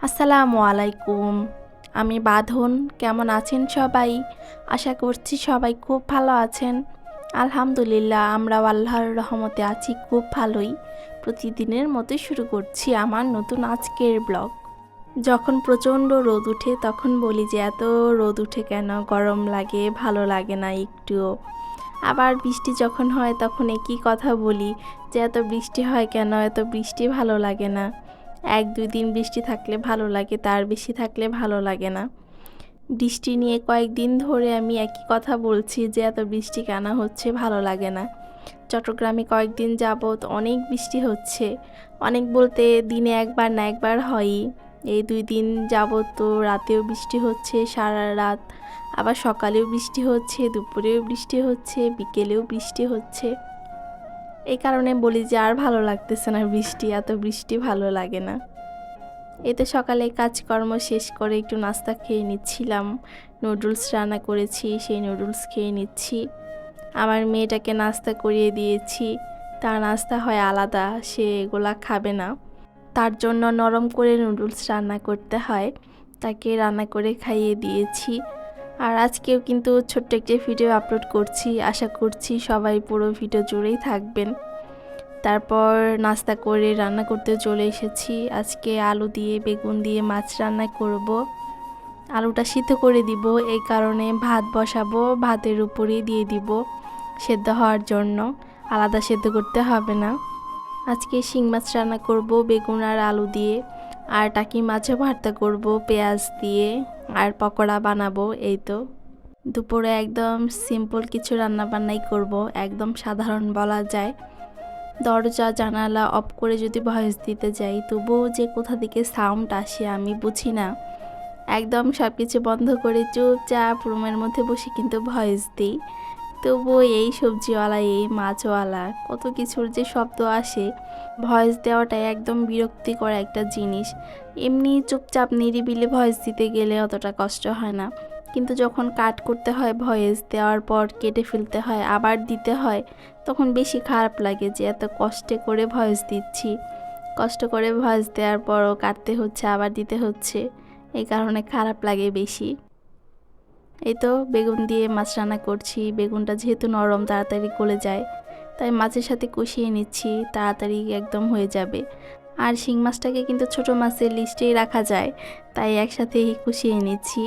আসসালামু আলাইকুম। আমি বাঁধন। কেমন আছেন সবাই? আশা করছি সবাই খুব ভালো আছেন। আলহামদুলিল্লাহ আমরাও আল্লাহর রহমতে আছি খুব ভালোই। প্রতিদিনের মতো শুরু করছি আমার নতুন আজকের ব্লগ। যখন প্রচণ্ড রোদ উঠে তখন বলি যে এত রোদ উঠে কেন, গরম লাগে, ভালো লাগে না একটুও। আবার বৃষ্টি যখন হয় তখন একই কথা বলি যে এত বৃষ্টি হয় কেন, এত বৃষ্টি ভালো লাগে না। 1-2 দিন বৃষ্টি থাকলে ভালো লাগে, তার বেশি থাকলে ভালো লাগে না। বৃষ্টি নিয়ে কয়েকদিন ধরে আমি একই কথা বলছি যে এত বৃষ্টি কেন হচ্ছে, ভালো লাগে না। চট্টগ্রামে কয়েকদিন যাবৎ অনেক বৃষ্টি হচ্ছে। অনেক বলতে দিনে একবার না একবার হয়ই। এই 2 দিন যাবৎ তো রাতেও বৃষ্টি হচ্ছে সারা রাত, আবার সকালেও বৃষ্টি হচ্ছে, দুপুরেও বৃষ্টি হচ্ছে, বিকেলেও বৃষ্টি হচ্ছে। এই কারণে বলি যে আর ভালো লাগতেছে না বৃষ্টি, এত বৃষ্টি ভালো লাগে না। এতে সকালে কাজকর্ম শেষ করে একটু নাস্তা খেয়ে নিচ্ছিলাম। নুডলস রান্না করেছি, সেই নুডলস খেয়ে নিচ্ছি। আমার মেয়েটাকে নাস্তা করিয়ে দিয়েছি, তার নাস্তা হয় আলাদা, সে এগুলা খাবে না। তার জন্য নরম করে নুডলস রান্না করতে হয়, তাকে রান্না করে খাইয়ে দিয়েছি। আর আজকেও কিন্তু ছোট্ট একটি ভিডিও আপলোড করছি, আশা করছি সবাই পুরো ভিডিও জুড়েই থাকবেন। তারপর নাস্তা করে রান্না করতে চলে এসেছি। আজকে আলু দিয়ে বেগুন দিয়ে মাছ রান্না করব। আলুটা সিদ্ধ করে দিব, এই কারণে ভাত বসাবো, ভাতের উপরেই দিয়ে দিব সেদ্ধ হওয়ার জন্য, আলাদা সেদ্ধ করতে হবে না। আজকে শিং মাছ রান্না করব বেগুন আর আলু দিয়ে, আর টাকি মাছও ভর্তা করব পেঁয়াজ দিয়ে, আর পকোড়া বানাবো। এই তো দুপুরে একদম সিম্পল কিছু রান্না বান্নাই করব, একদম সাধারণ বলা যায়। দরজা জানালা অফ করে যদি ভয়েস দিতে যাই তবুও যে কোথা থেকে সাউন্ড আসে আমি বুঝি না। একদম সব কিছু বন্ধ করে চুপচাপ রুমের মধ্যে বসে কিন্তু ভয়েস দিই, তবুও এই সবজিওয়ালা এই মাছওয়ালা কত কিছুর যে শব্দ আসে। ভয়েস দেওয়াটাই একদম বিরক্তিকর একটা জিনিস। এমনি চুপচাপ নিরিবিলি ভয়েস দিতে গেলে অতটা কষ্ট হয় না, কিন্তু যখন কাট করতে হয় ভয়েস দেওয়ার পর কেটে ফেলতে হয় আবার দিতে হয়, তখন বেশি খারাপ লাগে যে এত কষ্টে করে ভয়েস দিচ্ছি, কষ্ট করে ভয়েস দেওয়ার পরও কাটতে হচ্ছে আবার দিতে হচ্ছে, এই কারণে খারাপ লাগে বেশি। এই তো বেগুন দিয়ে মাছ রান্না করছি, বেগুনটা যেহেতু নরম তাড়াতাড়ি গলে যায়, তাই মাছের সাথে কষিয়ে নিচ্ছি, তাড়াতাড়ি একদম হয়ে যাবে। আর শিং মাছটাকে কিন্তু ছোট মাছের লিস্টেই রাখা যায়, তাই একসাথেই কষিয়ে নিচ্ছি।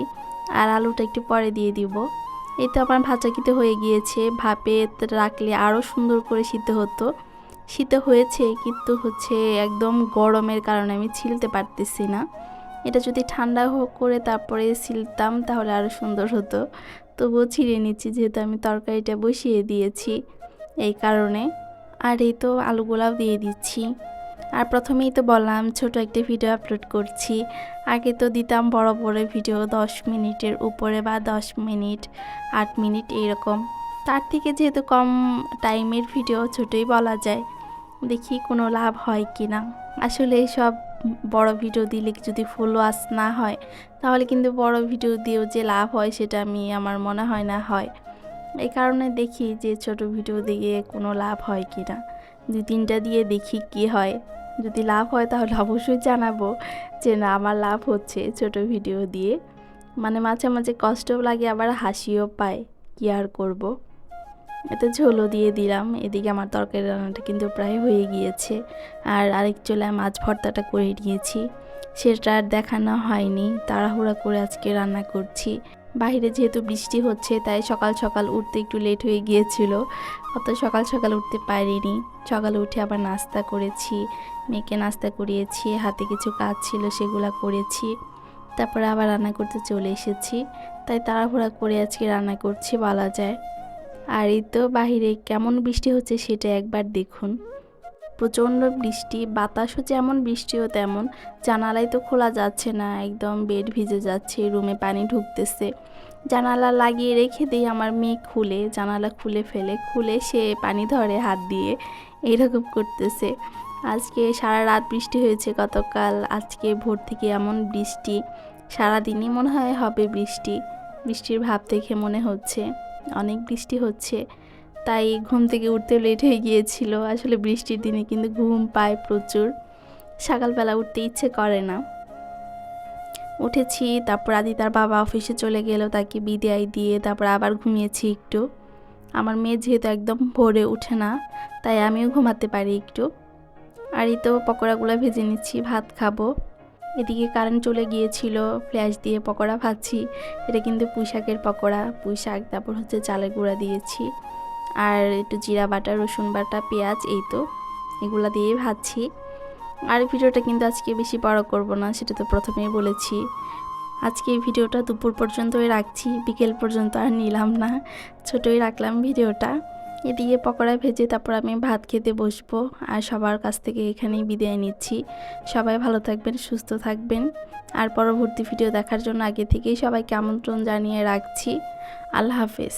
আর আলুটা একটু পরে দিয়ে দিব। এই তো আমার ভাজা কিন্তু হয়ে গিয়েছে, ভাপে রাখলে আরও সুন্দর করে সিদ্ধ হতো। সিদ্ধ হয়েছে কিন্তু হচ্ছে একদম গরমের কারণে আমি ছিলতে পারতেছি না। এটা যদি ঠান্ডা করে তারপরে ছিলতাম তাহলে আরও সুন্দর হতো, তবুও ছিঁড়ে নিচ্ছি যেহেতু আমি তরকারিটা বসিয়ে দিয়েছি, এই কারণে। আর এই তো আলুগুলাও দিয়ে দিচ্ছি। আর প্রথমেই তো বললাম ছোট একটা ভিডিও আপলোড করছি, আগে তো দিতাম বড় বড় ভিডিও 10 মিনিটের উপরে বা 10 মিনিট 8 মিনিট এইরকম। তার থেকে যেহেতু কম টাইমের ভিডিও ছোটই বলা যায়, দেখি কোনো লাভ হয় কি না। আসলে সব বড় ভিডিও দিলে যদি ফলোয়ার্স না হয় তাহলে কিন্তু বড় ভিডিও দিয়েও যে লাভ হয় সেটা আমার মনে হয় না হয়। এই কারণে দেখি যে ছোট ভিডিও দিয়ে কোনো লাভ হয় কি না, 2-3টা দিয়ে দেখি কি হয়। যদি লাভ হয় তাহলে অবশ্যই জানাবো যে না আমার লাভ হচ্ছে ছোট ভিডিও দিয়ে। মাঝে মাঝে কষ্টও লাগে আবার হাসিও পায়, কি আর করব। এতে ঝোলও দিয়ে দিলাম। এদিকে আমার তরকারি রান্নাটা কিন্তু প্রায় হয়ে গিয়েছে, আর আরেক চুলায় মাছ ভর্তাটা করে নিয়েছি, সেটা আর দেখানো হয়নি, তাড়াহুড়া করে আজকে রান্না করছি। বাইরে যেহেতু বৃষ্টি হচ্ছে তাই সকাল সকাল উঠতে একটু লেট হয়ে গিয়েছিল, অত সকাল সকাল উঠতে পারিনি। সকালে উঠে আবার নাস্তা করেছি, মেয়েকে নাস্তা করিয়েছি, হাতে কিছু কাজ ছিল সেগুলো করেছি, তারপরে আবার রান্না করতে চলে এসেছি। তাই তাড়াহুড়া করে আজকে রান্না করছি বলা যায়। আর এই তো বাহিরে কেমন বৃষ্টি হচ্ছে সেটা একবার দেখুন, প্রচণ্ড বৃষ্টি, বাতাসও যেমন বৃষ্টিও তেমন। জানালাই তো খোলা যাচ্ছে না, একদম বেড ভিজে যাচ্ছে, রুমে পানি ঢুকতেছে। জানালা লাগিয়ে রেখে দিই, আমার মেয়ে জানালা খুলে সে পানি ধরে হাত দিয়ে, এইরকম করতেছে। আজকে সারা রাত বৃষ্টি হয়েছে গতকাল, আজকে ভোর থেকে এমন বৃষ্টি, সারাদিনই মনে হয় হবে বৃষ্টি। বৃষ্টির ভাব দেখে মনে হচ্ছে অনেক বৃষ্টি হচ্ছে, তাই ঘুম থেকে উঠতে লেট হয়ে গিয়েছিল। আসলে বৃষ্টির দিনে কিন্তু ঘুম পায় প্রচুর, সকালবেলা উঠতে ইচ্ছে করে না। উঠেছি, তারপর আদি তার বাবা অফিসে চলে গেল, তাকে বিদায় দিয়ে তারপর আবার ঘুমিয়েছি একটু। আমার মেয়ে যেহেতু একদম ভোরে উঠে না, তাই আমিও ঘুমাতে পারি একটু। আর এই তো পকোড়াগুলো ভেজে নিচ্ছি, ভাত খাবো। এদিকে কারেন্ট চলে গিয়েছিল, ফ্ল্যাশ দিয়ে পকোড়া ভাজছি। এটা কিন্তু পুঁই শাকের পকোড়া, পুঁই শাক তারপর হচ্ছে চালের গুঁড়া দিয়েছি, আর একটু জিরা বাটা, রসুন বাটা, পেঁয়াজ, এই তো এগুলা দিয়ে ভাজছি। আর ভিডিওটা কিন্তু আজকে বেশি বড় করব না, সেটা তো প্রথমেই বলেছি। আজকে এই ভিডিওটা দুপুর পর্যন্তই রাখছি, বিকেল পর্যন্ত আর নিলাম না, ছোটই রাখলাম ভিডিওটা। এদিকে পকোড়া ভেজে তারপর আমি ভাত খেতে বসবো। আর সবার কাছ থেকে এখানেই বিদায় নিচ্ছি। সবাই ভালো থাকবেন, সুস্থ থাকবেন। আর পরবর্তী ভিডিও দেখার জন্য আগে থেকেই সবাইকে আমন্ত্রণ জানিয়ে রাখছি। আল্লাহ হাফেজ।